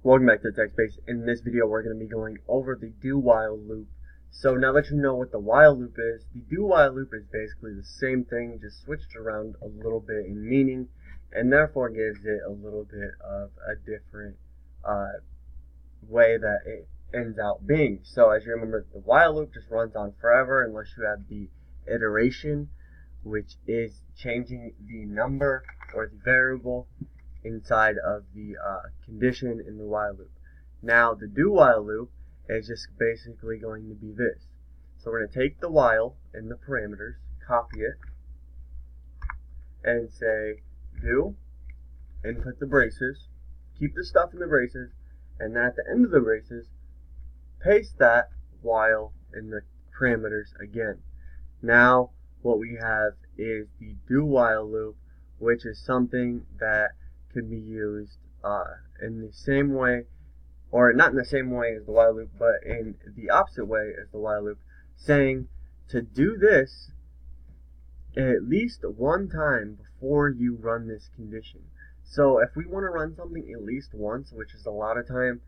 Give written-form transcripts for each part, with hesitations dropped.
Welcome back to TheTechSpace. In this video, we're going to be going over the do-while loop. So now that you know what the while loop is, the do-while loop is basically the same thing, just switched around a little bit in meaning, and therefore gives it a little bit of a different way that it ends out being. So as you remember, the while loop just runs on forever unless you have the iteration, which is changing the number or the variable inside of the condition in the while loop. Now the do while loop is just basically going to be this. So we're going to take the while and the parameters, copy it, and say do, input the braces, keep the stuff in the braces, and then at the end of the braces, paste that while in the parameters again. Now what we have is the do while loop, which is something that can be used in the same way, or not in the same way as the while loop, but in the opposite way as the while loop, saying to do this at least one time before you run this condition. So if we want to run something at least once, which is a lot of time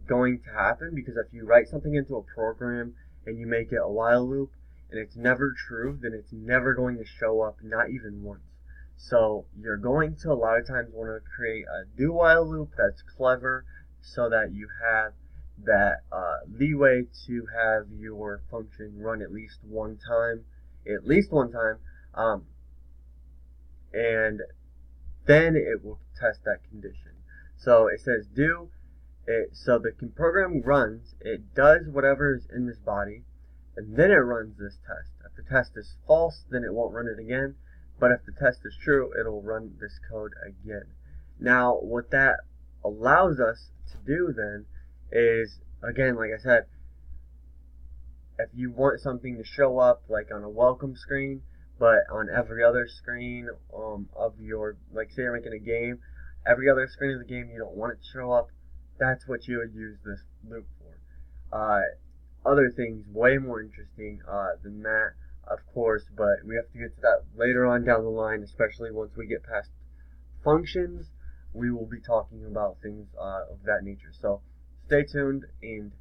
going to happen, because if you write something into a program and you make it a while loop and it's never true, then it's never going to show up, not even once. So you're going to a lot of times want to create a do while loop that's clever so that you have that leeway to have your function run at least one time, and then it will test that condition. So it says do it, so the program runs, it does whatever is in this body, and then it runs this test. If the test is false, then it won't run it again. But if the test is true, it'll run this code again. Now, what that allows us to do then is, again, like I said, if you want something to show up like on a welcome screen, but on every other screen of your, like say you're making a game, every other screen of the game you don't want it to show up, that's what you would use this loop for. Other things way more interesting than that, of course, but we have to get to that later on down the line, especially once we get past functions. We will be talking about things of that nature. So stay tuned and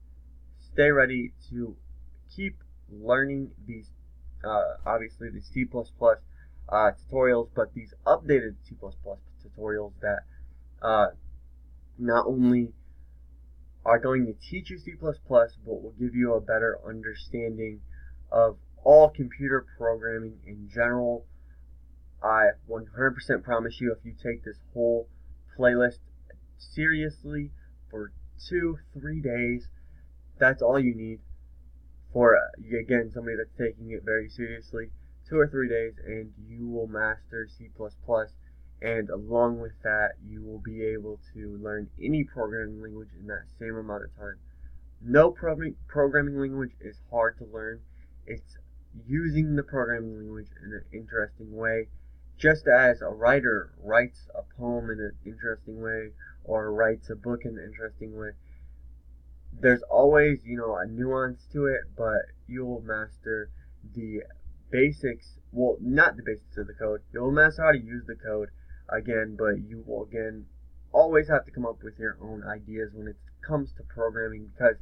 stay ready to keep learning these, obviously the C++ tutorials, but these updated C++ tutorials that not only are going to teach you C++, but will give you a better understanding of all computer programming in general. I 100% promise you, if you take this whole playlist seriously for 2-3 days, that's all you need for, again, somebody that's taking it very seriously. 2 or 3 days and you will master C++, and along with that you will be able to learn any programming language in that same amount of time. No programming language is hard to learn. It's using the programming language in an interesting way, just as a writer writes a poem in an interesting way or writes a book in an interesting way. There's always, a nuance to it, but you will master the basics, well, not the basics of the code. You'll master how to use the code again, but you will again always have to come up with your own ideas when it comes to programming, because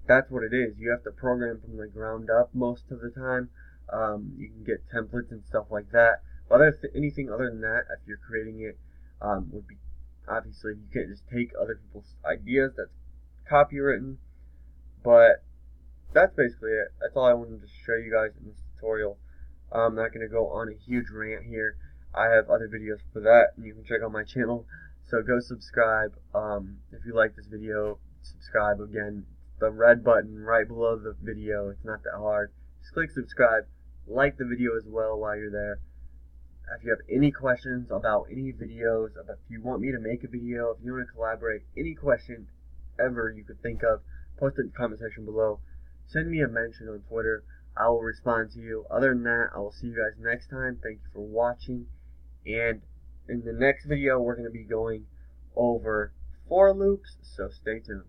that's what it is. You have to program from the ground up most of the time. You can get templates and stuff like that. But anything other than that, if you're creating it, would be, obviously you can't just take other people's ideas. That's copywritten. But that's basically it. That's all I wanted to show you guys in this tutorial. I'm not going to go on a huge rant here. I have other videos for that, and you can check out my channel. So go subscribe. If you like this video, subscribe. Again, the red button right below the video. It's not that hard. Just click subscribe. Like the video as well while you're there. If you have any questions about any videos, if you want me to make a video, if you want to collaborate, any question ever you could think of, post it in the comment section below. Send me a mention on Twitter. I will respond to you. Other than that, I will see you guys next time. Thank you for watching. And in the next video, we're going to be going over for loops, so stay tuned.